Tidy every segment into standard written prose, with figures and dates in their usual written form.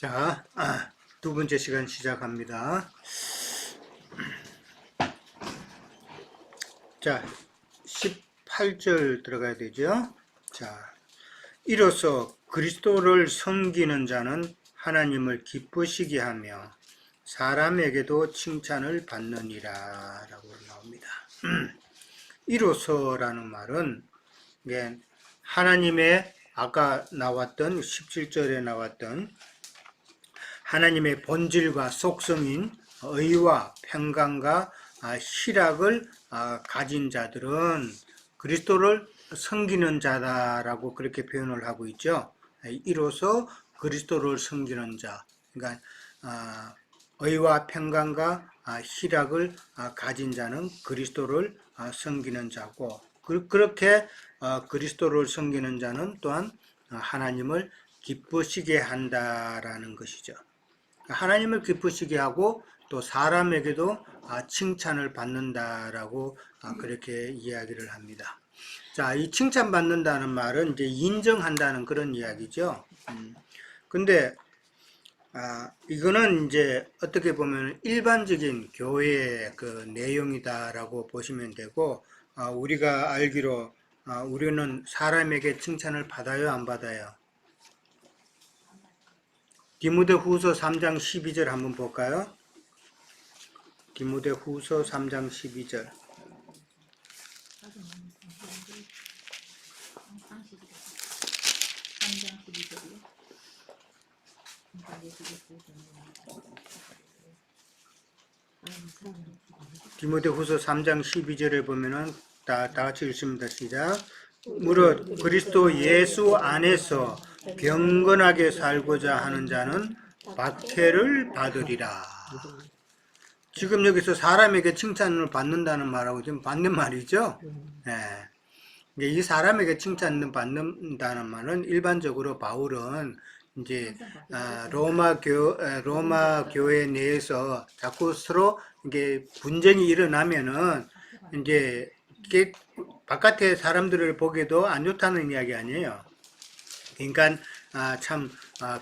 자, 두 번째 시간 시작합니다. 자, 18절 들어가야 되죠? 자, 이로써 그리스도를 섬기는 자는 하나님을 기쁘시게 하며 사람에게도 칭찬을 받느니라 라고 나옵니다. 이로써라는 말은 이게 하나님의 아까 나왔던 17절에 나왔던 하나님의 본질과 속성인 의와 평강과 희락을 가진 자들은 그리스도를 섬기는 자다라고 그렇게 표현을 하고 있죠. 이로써 그리스도를 섬기는 자, 그러니까 의와 평강과 희락을 가진 자는 그리스도를 섬기는 자고, 그렇게 그리스도를 섬기는 자는 또한 하나님을 기쁘시게 한다라는 것이죠. 하나님을 기쁘시게 하고 또 사람에게도 칭찬을 받는다라고 그렇게 이야기를 합니다. 자, 이 칭찬받는다는 말은 이제 인정한다는 그런 이야기죠. 근데 이거는 이제 어떻게 보면 일반적인 교회의 그 내용이다라고 보시면 되고, 우리가 알기로 우리는 사람에게 칭찬을 받아요, 안 받아요? 디모데후서 3장 12절 한번 볼까요? 디모데후서 3장 12절. 디모데후서 3장 12절에 보면은 다 같이 읽습니다. 시작. 무릇 그리스도 예수 안에서 경건하게 살고자 하는 자는 박해를 받으리라. 지금 여기서 사람에게 칭찬을 받는다는 말하고 지금 받는 말이죠. 이 사람에게 칭찬을 받는다는 말은 일반적으로 바울은 이제 로마 교회 내에서 자꾸 서로 이게 분쟁이 일어나면은 이제 이게 바깥의 사람들을 보기에도 안 좋다는 이야기 아니에요. 그러니까 참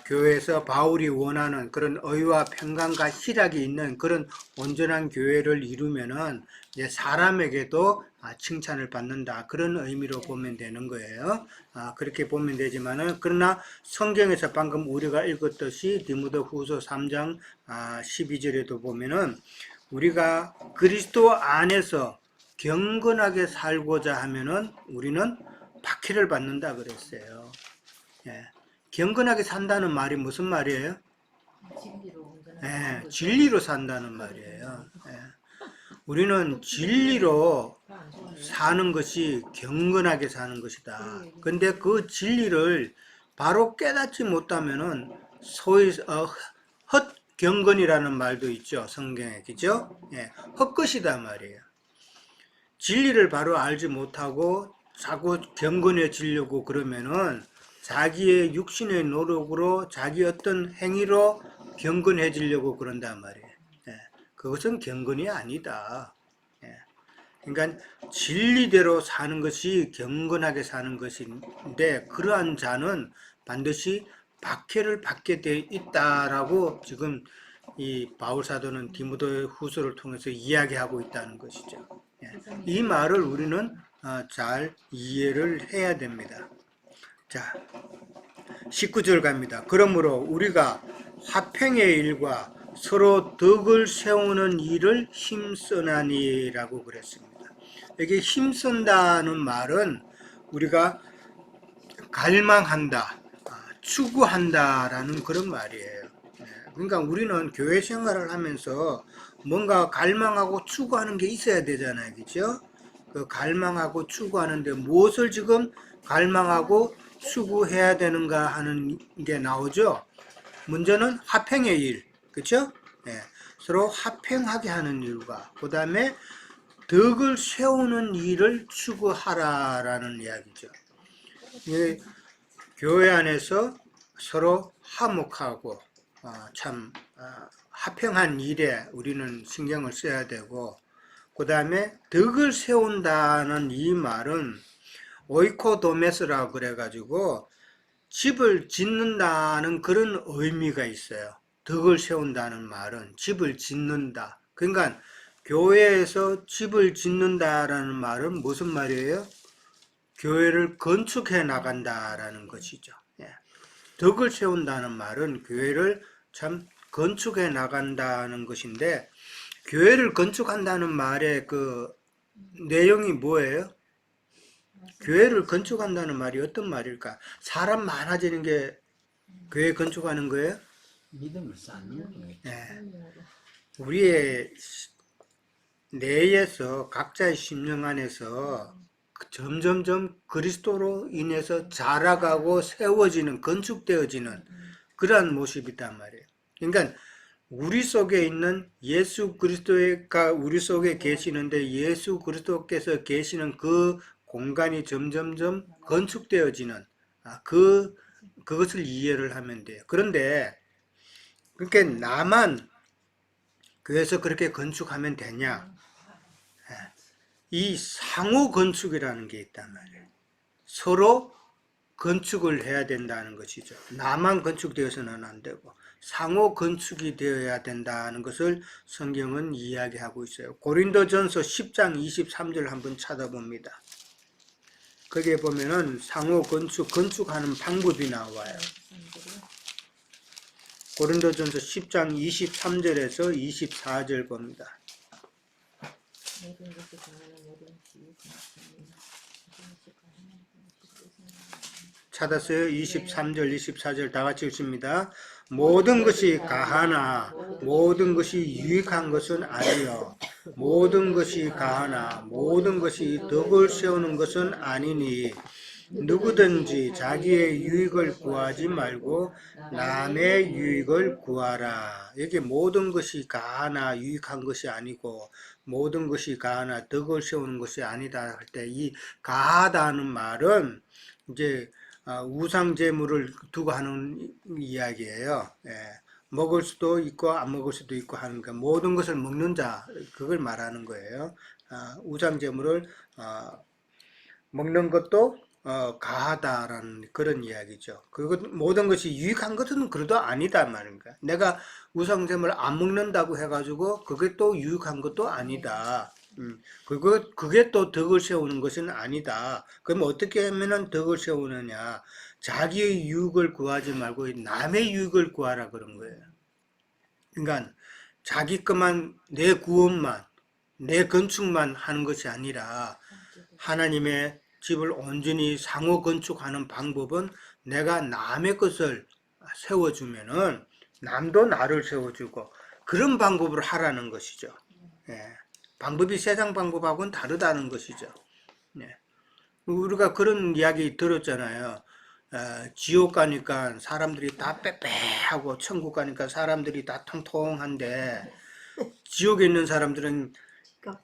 교회에서 바울이 원하는 그런 의와 평강과 희락이 있는 그런 온전한 교회를 이루면은 이제 사람에게도 칭찬을 받는다, 그런 의미로 보면 되는 거예요. 그렇게 보면 되지만은, 그러나 성경에서 방금 우리가 읽었듯이 디모데후서 3장 12절에도 보면은 우리가 그리스도 안에서 경건하게 살고자 하면은 우리는 박해를 받는다 그랬어요. 경건하게 산다는 말이 무슨 말이에요? 진리로 산다는 말이에요. 우리는 진리로 사는 것이 경건하게 사는 것이다. 근데 그 진리를 바로 깨닫지 못하면은 소위 헛경건이라는 말도 있죠, 성경에. 그죠? 헛것이다 말이에요. 진리를 바로 알지 못하고 자꾸 경건해지려고 그러면은 자기의 육신의 노력으로 자기 어떤 행위로 경건해지려고 그런단 말이에요. 그것은 경건이 아니다. 그러니까 진리대로 사는 것이 경건하게 사는 것인데, 그러한 자는 반드시 박해를 받게 돼 있다라고 지금 이 바울 사도는 디모데후서를 통해서 이야기하고 있다는 것이죠. 이 말을 우리는 잘 이해를 해야 됩니다. 자, 19절 갑니다. 그러므로 우리가 화평의 일과 서로 덕을 세우는 일을 힘쓰나니라고 그랬습니다. 여기 힘쓴다는 말은 우리가 갈망한다, 추구한다라는 그런 말이에요. 그러니까 우리는 교회 생활을 하면서 뭔가 갈망하고 추구하는 게 있어야 되잖아요. 그렇죠? 그 갈망하고 추구하는데 무엇을 지금 갈망하고 추구해야 되는가 하는 게 나오죠. 문제는 화평의 일, 그렇죠? 서로 화평하게 하는 일과 그 다음에 덕을 세우는 일을 추구하라라는 이야기죠. 교회 안에서 서로 화목하고 참 화평한 일에 우리는 신경을 써야 되고, 그 다음에 덕을 세운다는 이 말은 오이코도메스라고 그래가지고 집을 짓는다는 그런 의미가 있어요. 덕을 세운다는 말은 집을 짓는다. 그러니까 교회에서 집을 짓는다라는 말은 무슨 말이에요? 교회를 건축해 나간다라는 것이죠. 예. 덕을 세운다는 말은 교회를 참 건축해 나간다는 것인데, 교회를 건축한다는 말의 그 내용이 뭐예요? 교회를 건축한다는 말이 어떤 말일까? 사람 많아지는 게 교회 건축하는 거예요? 믿음을 쌓는 거예요. 예. 우리의 내에서 각자의 심령 안에서 점점점 그리스도로 인해서 자라가고 세워지는, 건축되어지는 그러한 모습이단 말이에요. 그러니까 우리 속에 있는 예수 그리스도가 우리 속에 계시는데, 예수 그리스도께서 계시는 그 공간이 점점점 건축되어지는, 그것을 이해를 하면 돼요. 그런데 그렇게 나만 교회에서 그렇게 건축하면 되냐? 이 상호 건축이라는 게 있단 말이에요. 서로 건축을 해야 된다는 것이죠. 나만 건축되어서는 안 되고 상호 건축이 되어야 된다는 것을 성경은 이야기하고 있어요. 고린도전서 10장 23절 한번 찾아봅니다. 거기에 보면은 상호 건축하는 방법이 나와요. 고린도전서 10장 23절에서 24절 봅니다. 찾았어요? 23절, 24절 다 같이 읽습니다. 모든 것이 가하나 모든 것이 유익한 것은 아니요. 모든 것이 가하나 모든 것이 덕을 세우는 것은 아니니 누구든지 자기의 유익을 구하지 말고 남의 유익을 구하라. 여기 모든 것이 가하나 유익한 것이 아니고 모든 것이 가하나 덕을 세우는 것이 아니다 할 때, 이 가하다는 말은 이제 우상 제물을 두고 하는 이야기예요. 예. 먹을 수도 있고 안 먹을 수도 있고 하는 거, 모든 것을 먹는 자, 그걸 말하는 거예요. 우상 제물을 먹는 것도 가하다라는 그런 이야기죠. 그것 모든 것이 유익한 것은 그래도 아니다 말인가. 내가 우상 제물을 안 먹는다고 해가지고 그게 또 유익한 것도 아니다. 그게 또 덕을 세우는 것은 아니다. 그럼 어떻게 하면은 덕을 세우느냐? 자기의 유익을 구하지 말고 남의 유익을 구하라 그런 거예요. 그러니까 자기 것만, 내 구원만, 내 건축만 하는 것이 아니라 하나님의 집을 온전히 상호 건축하는 방법은 내가 남의 것을 세워주면은 남도 나를 세워주고 그런 방법을 하라는 것이죠. 예. 방법이 세상 방법하고는 다르다는 것이죠. 예. 우리가 그런 이야기 들었잖아요. 지옥 가니까 사람들이 다 빼빼하고 천국 가니까 사람들이 다 통통한데, 지옥에 있는 사람들은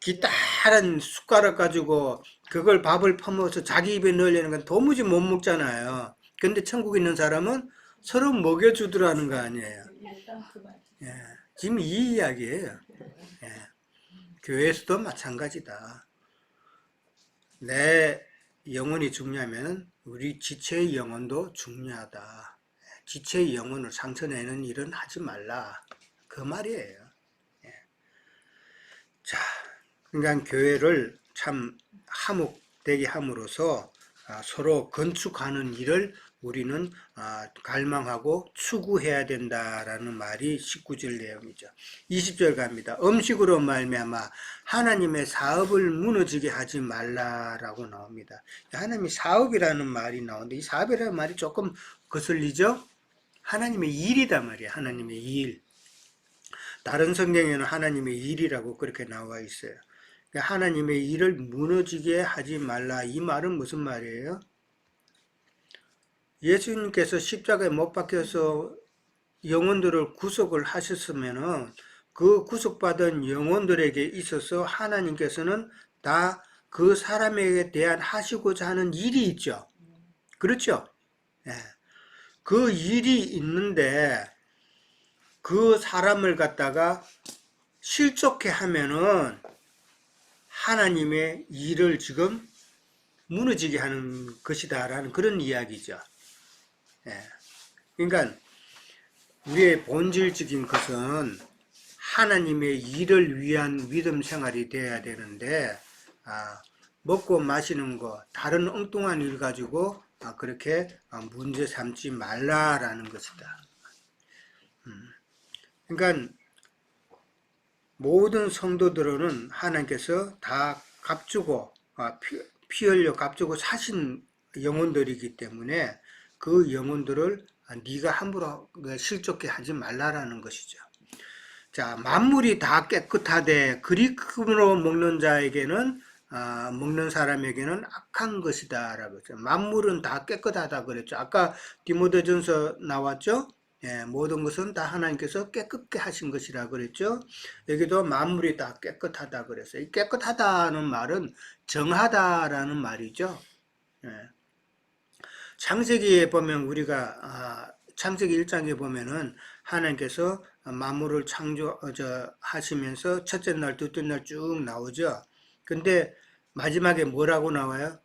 기다란 숟가락 가지고 그걸 밥을 퍼먹어서 자기 입에 넣으려는 건 도무지 못 먹잖아요. 근데 천국에 있는 사람은 서로 먹여주더라는 거 아니에요. 예. 지금 이 이야기예요. 예. 교회에서도 마찬가지다. 내 영혼이 중요하면 우리 지체의 영혼도 중요하다. 지체의 영혼을 상처내는 일은 하지 말라. 그 말이에요. 예. 자, 그러니까 교회를 참 화목되게 함으로써 서로 건축하는 일을 우리는 갈망하고 추구해야 된다라는 말이 19절 내용이죠. 20절 갑니다. 음식으로 말미암아 하나님의 사업을 무너지게 하지 말라라고 나옵니다. 하나님의 사업이라는 말이 나오는데, 이 사업이라는 말이 조금 거슬리죠? 하나님의 일이다 말이에요. 하나님의 일. 다른 성경에는 하나님의 일이라고 그렇게 나와 있어요. 하나님의 일을 무너지게 하지 말라. 이 말은 무슨 말이에요? 예수님께서 십자가에 못 박혀서 영혼들을 구속을 하셨으면은 그 구속받은 영혼들에게 있어서 하나님께서는 다 그 사람에게 대한 하시고자 하는 일이 있죠. 그렇죠? 예. 그 일이 있는데 그 사람을 갖다가 실족해 하면은 하나님의 일을 지금 무너지게 하는 것이다라는 그런 이야기죠. 예. 그러니까 우리의 본질적인 것은 하나님의 일을 위한 믿음 생활이 돼야 되는데, 먹고 마시는 거, 다른 엉뚱한 일 가지고 그렇게 문제 삼지 말라라는 것이다. 그러니까 모든 성도들은 하나님께서 다 값주고 피 흘려 값주고 사신 영혼들이기 때문에 그 영혼들을 네가 함부로 실족해 하지 말라라는 것이죠. 자, 만물이 다 깨끗하되 그리움으로 먹는 자에게는 먹는 사람에게는 악한 것이다라고 했죠. 만물은 다 깨끗하다 그랬죠. 아까 디모데전서 나왔죠. 예, 모든 것은 다 하나님께서 깨끗게 하신 것이라 그랬죠. 여기도 만물이 다 깨끗하다 그랬어요. 이 깨끗하다는 말은 정하다라는 말이죠. 예. 창세기에 보면 우리가 창세기 1장에 보면은 하나님께서 만물을 하시면서 첫째 날, 둘째 날 쭉 나오죠. 근데 마지막에 뭐라고 나와요?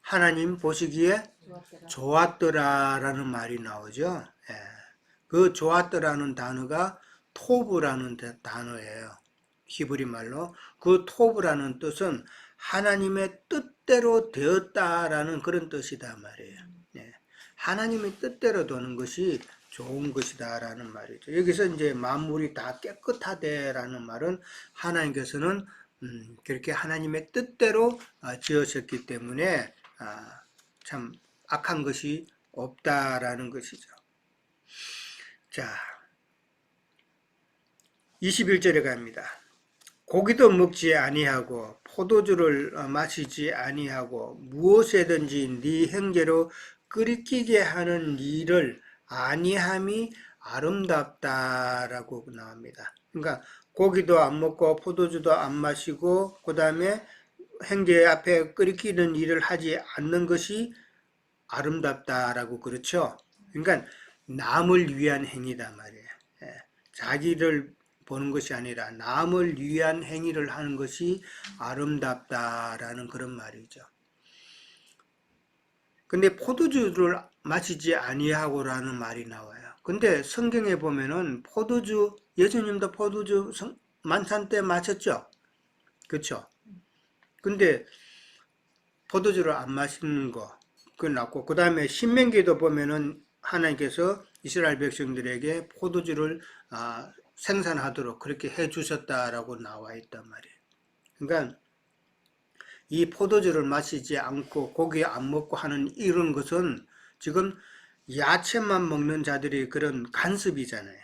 하나님 보시기에 좋았더라라는 말이 나오죠. 예. 그 좋았더라는 단어가 토브라는 단어예요. 히브리 말로. 그 토브라는 뜻은 하나님의 뜻대로 되었다라는 그런 뜻이다 말이에요. 예. 하나님의 뜻대로 되는 것이 좋은 것이다라는 말이죠. 여기서 이제 만물이 다 깨끗하대라는 말은 하나님께서는 그렇게 하나님의 뜻대로 지으셨기 때문에 참 악한 것이 없다라는 것이죠. 자, 21절에 갑니다. 고기도 먹지 아니하고 포도주를 마시지 아니하고 무엇이든지 네 형제로 끓이키게 하는 일을 아니함이 아름답다라고 나옵니다. 그러니까 고기도 안 먹고 포도주도 안 마시고 그 다음에 형제 앞에 끓이키는 일을 하지 않는 것이 아름답다라고 그렇죠. 그러니까 남을 위한 행위다 말이에요. 자기를 보는 것이 아니라 남을 위한 행위를 하는 것이 아름답다라는 그런 말이죠. 근데 포도주를 마시지 아니하고라는 말이 나와요. 근데 성경에 보면은 포도주, 예수님도 포도주 만찬 때 마셨죠? 그렇죠? 근데 포도주를 안 마시는 거, 그건 낫고, 그 다음에 신명기도 보면은 하나님께서 이스라엘 백성들에게 포도주를 생산하도록 그렇게 해 주셨다라고 나와 있단 말이에요. 그러니까 이 포도주를 마시지 않고 고기 안 먹고 하는 이런 것은 지금 야채만 먹는 자들이 그런 간섭이잖아요.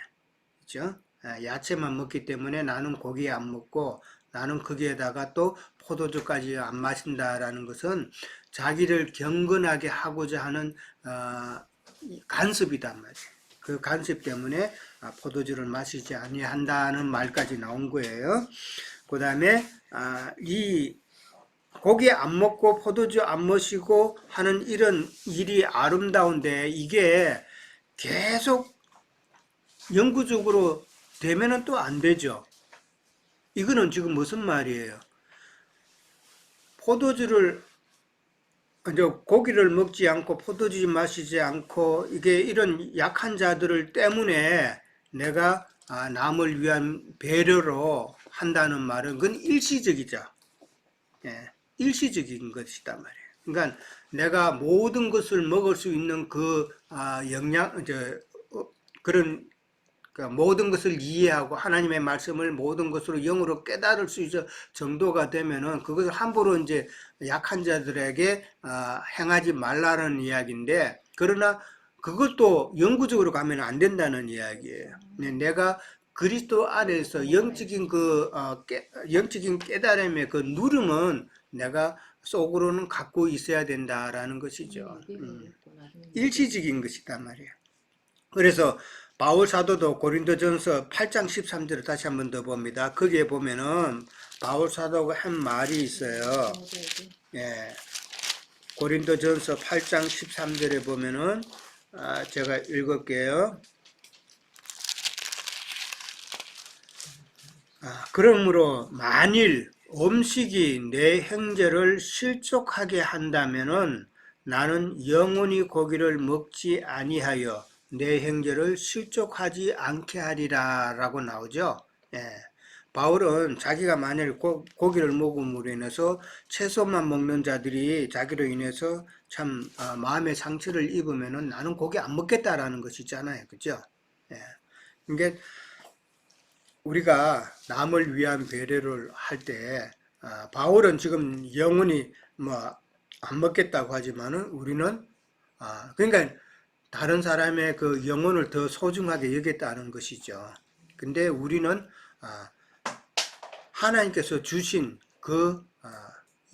그렇죠? 야채만 먹기 때문에 나는 고기 안 먹고 나는 거기에다가 또 포도주까지 안 마신다라는 것은 자기를 경건하게 하고자 하는 간섭이단 말이에요. 그 간섭 때문에 포도주를 마시지 아니한다는 말까지 나온 거예요. 그 다음에 이 고기 안 먹고 포도주 안 마시고 하는 이런 일이 아름다운데 이게 계속 영구적으로 되면은 또 안 되죠. 이거는 지금 무슨 말이에요? 포도주를 이제 고기를 먹지 않고 포도주 마시지 않고 이게 이런 약한 자들을 때문에 내가 남을 위한 배려로 한다는 말은 그건 일시적이죠. 예, 일시적인 것이다 말이에요. 그러니까 내가 모든 것을 먹을 수 있는 그 그런 모든 것을 이해하고 하나님의 말씀을 모든 것으로 영으로 깨달을 수 있을 정도가 되면은 그것을 함부로 이제 약한 자들에게 행하지 말라는 이야기인데, 그러나 그것도 영구적으로 가면 안 된다는 이야기예요. 내가 그리스도 안에서 영적인 깨달음의 그 누름은 내가 속으로는 갖고 있어야 된다라는 것이죠. 일시적인 것이단 말이에요. 그래서 바울 사도도 고린도전서 8장 13절을 다시 한 번 더 봅니다. 거기에 보면은 바울 사도가 한 말이 있어요. 예. 고린도전서 8장 13절에 보면은 제가 읽을게요. 그러므로 만일 음식이 내 형제를 실족하게 한다면은 나는 영원히 고기를 먹지 아니하여 내 형제를 실족하지 않게 하리라 라고 나오죠. 예. 바울은 자기가 만일 고기를 먹음으로 인해서 채소만 먹는 자들이 자기로 인해서 참 마음의 상처를 입으면은 나는 고기 안 먹겠다라는 것이 있잖아요. 그죠? 예. 그러니까 우리가 남을 위한 배려를 할 때, 바울은 지금 영원히 뭐 안 먹겠다고 하지만은 우리는, 그러니까 다른 사람의 그 영혼을 더 소중하게 여겼다는 것이죠. 근데 우리는 하나님께서 주신 그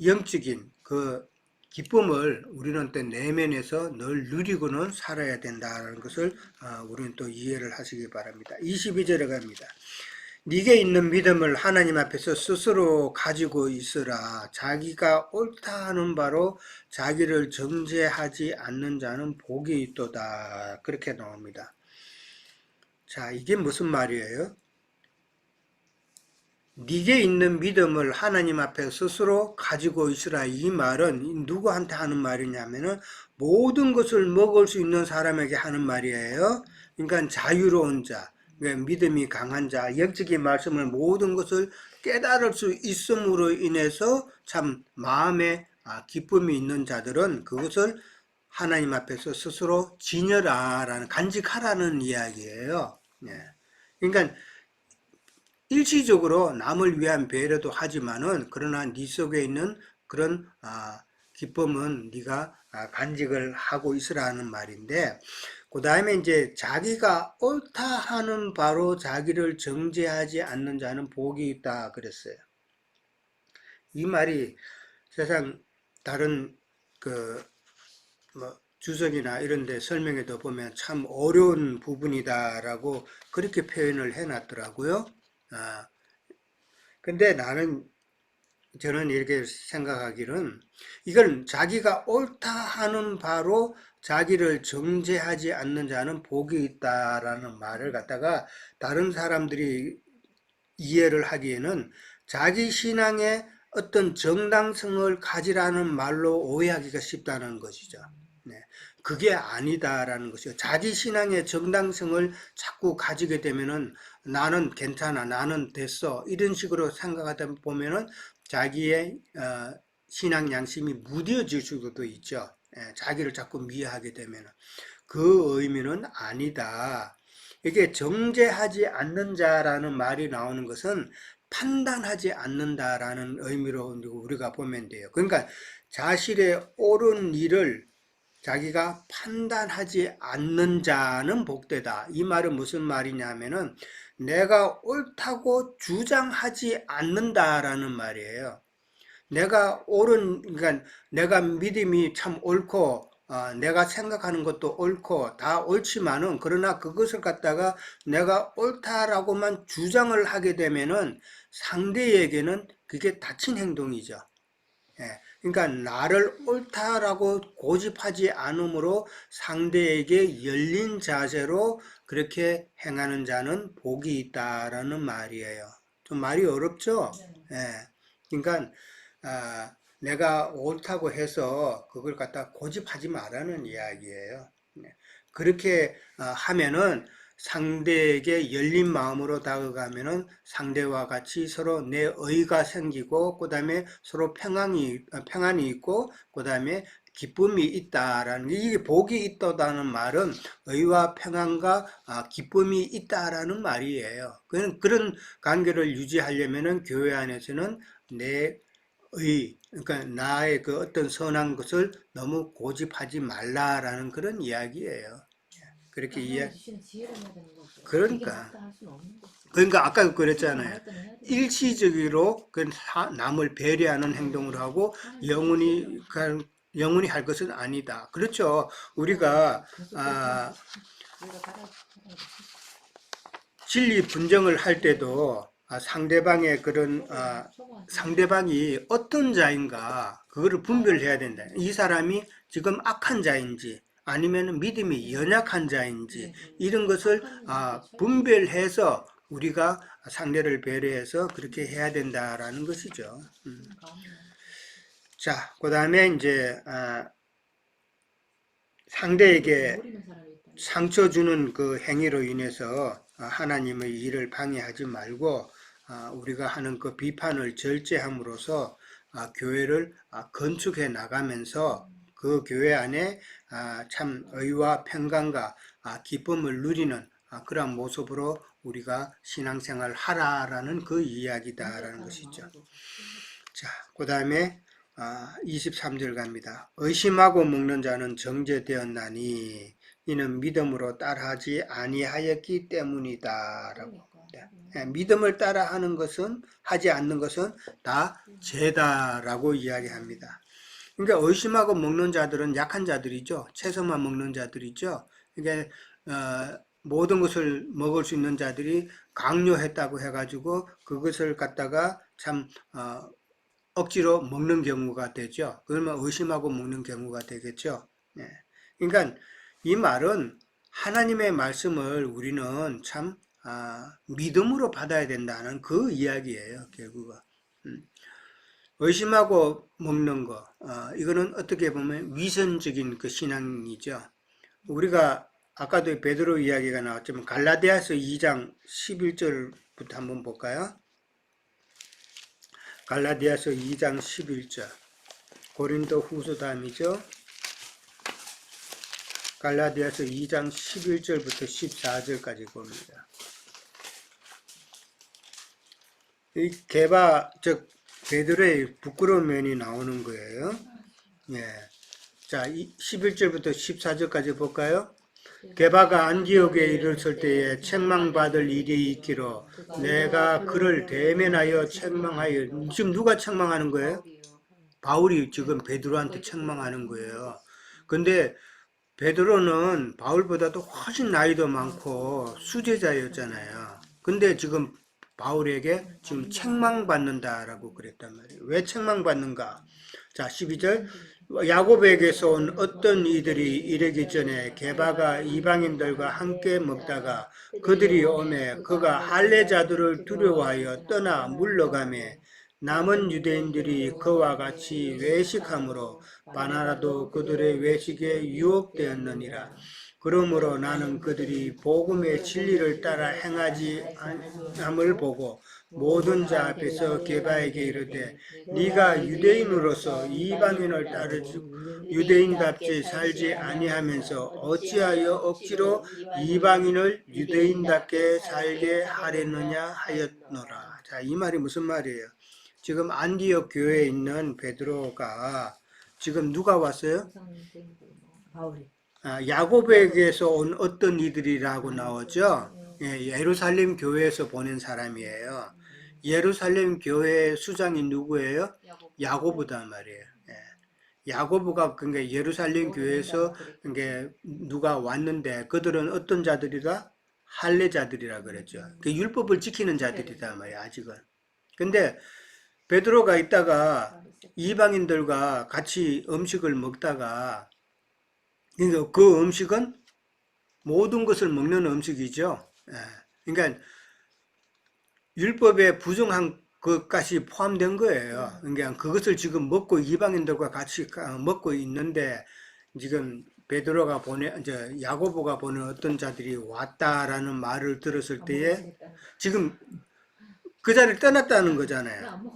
영적인 그 기쁨을 우리는 또 내면에서 늘 누리고는 살아야 된다는 것을 우리는 또 이해를 하시기 바랍니다. 22절에 갑니다. 네게 있는 믿음을 하나님 앞에서 스스로 가지고 있으라. 자기가 옳다 하는 바로 자기를 정죄하지 않는 자는 복이 있도다. 그렇게 나옵니다. 자, 이게 무슨 말이에요? 네게 있는 믿음을 하나님 앞에 스스로 가지고 있으라. 이 말은 누구한테 하는 말이냐면은 모든 것을 먹을 수 있는 사람에게 하는 말이에요. 그러니까 자유로운 자, 믿음이 강한 자, 영적인 말씀을 모든 것을 깨달을 수 있음으로 인해서 참 마음에 기쁨이 있는 자들은 그것을 하나님 앞에서 스스로 지녀라라는 간직하라는 이야기예요. 그러니까 일시적으로 남을 위한 배려도 하지만은 그러나 네 속에 있는 그런 기쁨은 네가 간직을 하고 있으라는 말인데, 그 다음에 이제 자기가 옳다 하는 바로 자기를 정죄하지 않는 자는 복이 있다 그랬어요. 이 말이 세상 다른 그 뭐 주석이나 이런 데 설명에도 보면 참 어려운 부분이다라고 그렇게 표현을 해놨더라고요. 근데 저는 이렇게 생각하기는 이걸 자기가 옳다 하는 바로 자기를 정죄하지 않는 자는 복이 있다라는 말을 갖다가 다른 사람들이 이해를 하기에는 자기 신앙의 어떤 정당성을 가지라는 말로 오해하기가 쉽다는 것이죠. 네. 그게 아니다라는 것이요. 자기 신앙의 정당성을 자꾸 가지게 되면은 나는 괜찮아, 나는 됐어, 이런 식으로 생각하다 보면은 자기의 신앙 양심이 무뎌질 수도 있죠. 자기를 자꾸 미화하게 되면은 그 의미는 아니다. 이게 정죄하지 않는 자라는 말이 나오는 것은 판단하지 않는다라는 의미로 우리가 보면 돼요. 그러니까 자신의 옳은 일을 자기가 판단하지 않는 자는 복되다. 이 말은 무슨 말이냐면은 내가 옳다고 주장하지 않는다라는 말이에요. 그러니까 내가 믿음이 참 옳고, 내가 생각하는 것도 옳고, 다 옳지만은, 그러나 그것을 갖다가 내가 옳다라고만 주장을 하게 되면은 상대에게는 그게 다친 행동이죠. 예, 그러니까 나를 옳다라고 고집하지 않으므로 상대에게 열린 자세로 그렇게 행하는 자는 복이 있다라는 말이에요. 좀 말이 어렵죠? 예, 그러니까 내가 옳다고 해서 그걸 갖다 고집하지 말라는 이야기예요. 그렇게 하면은 상대에게 열린 마음으로 다가가면은 상대와 같이 서로 내 의가 생기고, 그 다음에 서로 평안이 있고, 그 다음에 기쁨이 있다라는, 이게 복이 있다는 말은 의와 평안과 기쁨이 있다라는 말이에요. 그런 관계를 유지하려면은 교회 안에서는 그러니까 나의 그 어떤 선한 것을 너무 고집하지 말라라는 그런 이야기예요. 그렇게 그러니까 아까 그랬잖아요. 일시적으로 남을 배려하는 행동을 하고 영원히 할 것은 아니다. 그렇죠. 우리가 진리 분정을 할 때도 상대방의 그런 상대방이 어떤 자인가 그거를 분별해야 된다. 이 사람이 지금 악한 자인지 아니면 믿음이 연약한 자인지 이런 것을 분별해서 우리가 상대를 배려해서 그렇게 해야 된다라는 것이죠. 자, 그 다음에 이제 상대에게 상처 주는 그 행위로 인해서 하나님의 일을 방해하지 말고 우리가 하는 그 비판을 절제함으로써 교회를 건축해 나가면서 그 교회 안에 참 의와 평강과 기쁨을 누리는 그런 모습으로 우리가 신앙생활을 하라라는 그 이야기다라는 것이죠. 자, 그 다음에 23절 갑니다. 의심하고 먹는 자는 정죄되었나니 이는 믿음으로 따라하지 아니하였기 때문이다라고. 네. 믿음을 따라하는 것은 하지 않는 것은 다 죄다라고 이야기합니다. 그러니까 의심하고 먹는 자들은 약한 자들이죠. 채소만 먹는 자들이죠. 그러니까 모든 것을 먹을 수 있는 자들이 강요했다고 해가지고 그것을 갖다가 참 억지로 먹는 경우가 되죠. 그러면 의심하고 먹는 경우가 되겠죠. 네. 그러니까 이 말은 하나님의 말씀을 우리는 참 믿음으로 받아야 된다는 그 이야기예요. 결국은. 의심하고 먹는 거, 이거는 어떻게 보면 위선적인 그 신앙이죠. 우리가 아까도 베드로 이야기가 나왔지만 갈라디아서 2장 11절부터 한번 볼까요? 갈라디아서 2장 11절. 고린도 후서 다음이죠. 갈라디아서 2장 11절부터 14절까지 봅니다. 이 즉 베드로의 부끄러운 면이 나오는 거예요. 예. 자, 11절부터 14절까지 볼까요? 게바가 안디옥에 이르렀을 때에 책망받을 일이 있기로 내가 그를 대면하여 책망하여. 지금 누가 책망하는 거예요? 바울이 지금 베드로한테 책망하는 거예요. 근데 베드로는 바울보다도 훨씬 나이도 많고 수제자였잖아요. 근데 지금 바울에게 지금 책망받는다라고 그랬단 말이에요. 왜 책망받는가? 자, 12절. 야곱에게서 온 어떤 이들이 이르기 전에 게바가 이방인들과 함께 먹다가 그들이 오매 그가 할례자들을 두려워하여 떠나 물러가매 남은 유대인들이 그와 같이 외식함으로 바나라도 그들의 외식에 유혹되었느니라. 그러므로 나는 그들이 복음의 진리를 따라 행하지 않음을 보고 모든 자 앞에서 게바에게 이르되 네가 유대인으로서 이방인을 따르지 유대인답게 살지 아니하면서 어찌하여 억지로 이방인을 유대인답게 살게 하려느냐 하였노라. 자, 이 말이 무슨 말이에요? 지금 안디옥 교회에 있는 베드로가 지금 누가 왔어요? 바울이. 야곱에게서 온 어떤 이들이라고 나오죠. 예, 예루살렘 교회에서 보낸 사람이에요. 예루살렘 교회 수장이 누구예요? 야고보단 말이에요. 예. 야고보가 그러니까 예루살렘 교회에서 그러니까 누가 왔는데 그들은 어떤 자들이다? 할례자들이라 그랬죠. 그 율법을 지키는 자들이다 말이야 아직은. 근데 베드로가 있다가 이방인들과 같이 음식을 먹다가 그러니까 그 음식은 모든 것을 먹는 음식이죠. 예. 그러니까 율법에 부정한 것까지 포함된 거예요. 그러니까 그것을 지금 먹고 이방인들과 같이 먹고 있는데 지금 베드로가 야고보가 보낸 어떤 자들이 왔다라는 말을 들었을 때에 지금 그 자리를 떠났다는 거잖아요.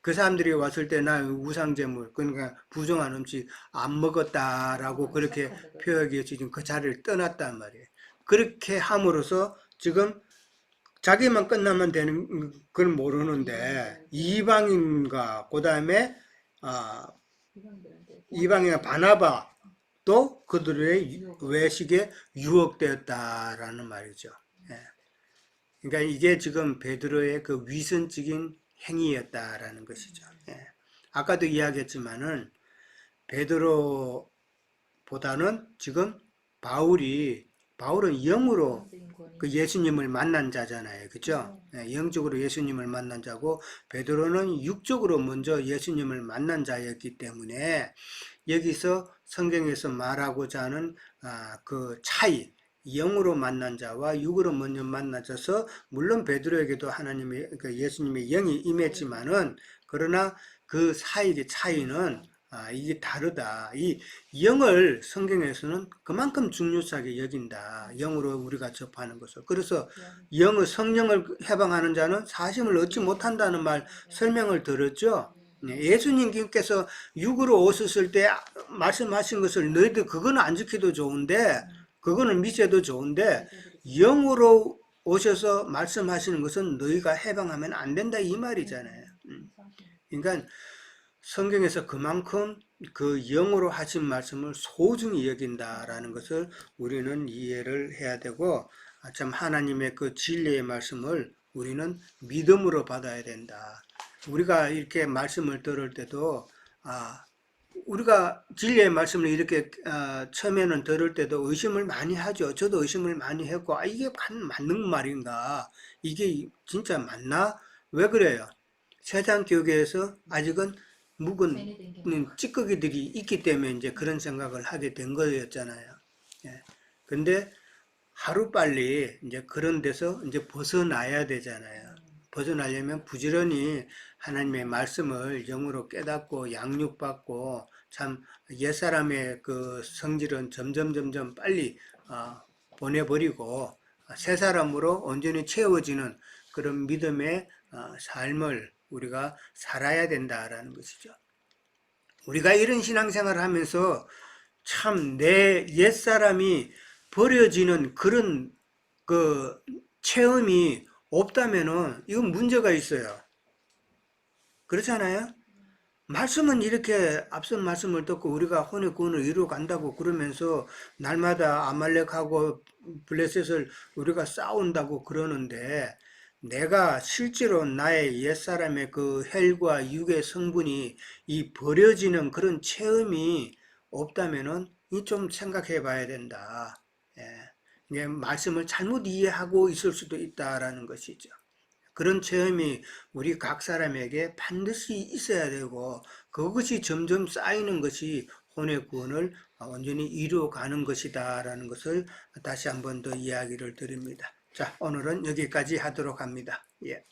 그 사람들이 왔을 때 나 우상제물, 그러니까 부정한 음식 안 먹었다라고 그렇게 표현해서 지금 그 자리를 떠났단 말이에요. 그렇게 함으로써 지금 자기만 끝나면 되는 걸 모르는데 이방인과 그 다음에 이방인 바나바도 그들의 외식에 유혹되었다라는 말이죠. 예. 그러니까 이게 지금 베드로의 그 위선적인 행위였다라는 것이죠. 예. 아까도 이야기했지만은 베드로보다는 지금 바울은 영으로 그 예수님을 만난 자잖아요. 그죠? 예, 영적으로 예수님을 만난 자고 베드로는 육적으로 먼저 예수님을 만난 자였기 때문에 여기서 성경에서 말하고자 하는 그 차이, 영으로 만난 자와 육으로 먼저 만나져서 물론 베드로에게도 하나님의 예수님의 영이 임했지만은 그러나 그 사이의 차이는 이게 다르다. 이 영을 성경에서는 그만큼 중요하게 여긴다. 영으로 우리가 접하는 것을. 그래서 영의 성령을 해방하는 자는 사심을 얻지 못한다는 말 설명을 들었죠. 예수님께서 육으로 오셨을 때 말씀하신 것을 너희들 그거는 안 지켜도 좋은데 그거는 믿어도 좋은데 영으로 오셔서 말씀하시는 것은 너희가 해방하면 안 된다 이 말이잖아요. 그러니까 성경에서 그만큼 그 영으로 하신 말씀을 소중히 여긴다라는 것을 우리는 이해를 해야 되고 참 하나님의 그 진리의 말씀을 우리는 믿음으로 받아야 된다. 우리가 이렇게 말씀을 들을 때도 우리가 진리의 말씀을 이렇게 처음에는 들을 때도 의심을 많이 하죠. 저도 의심을 많이 했고 이게 맞는 말인가? 이게 진짜 맞나? 왜 그래요? 세상 교계에서 아직은 묵은 찌꺼기들이 있기 때문에 이제 그런 생각을 하게 된 거였잖아요. 예. 근데 하루빨리 이제 그런 데서 이제 벗어나야 되잖아요. 벗어나려면 부지런히 하나님의 말씀을 영으로 깨닫고 양육받고 참 옛사람의 그 성질은 점점 빨리 보내버리고 새 사람으로 온전히 채워지는 그런 믿음의 삶을 우리가 살아야 된다라는 것이죠. 우리가 이런 신앙생활을 하면서 참 내 옛사람이 버려지는 그런 그 체험이 없다면은 이건 문제가 있어요. 그렇잖아요? 말씀은 이렇게 앞선 말씀을 듣고 우리가 혼의 구원을 이루어 간다고 그러면서 날마다 아말렉하고 블레셋을 우리가 싸운다고 그러는데 내가 실제로 나의 옛사람의 그 혈과 육의 성분이 이 버려지는 그런 체험이 없다면은 이 좀 생각해 봐야 된다. 이게 말씀을 잘못 이해하고 있을 수도 있다라는 것이죠. 그런 체험이 우리 각 사람에게 반드시 있어야 되고 그것이 점점 쌓이는 것이 혼의 구원을 온전히 이루어가는 것이다라는 것을 다시 한번 더 이야기를 드립니다. 자, 오늘은 여기까지 하도록 합니다. 예.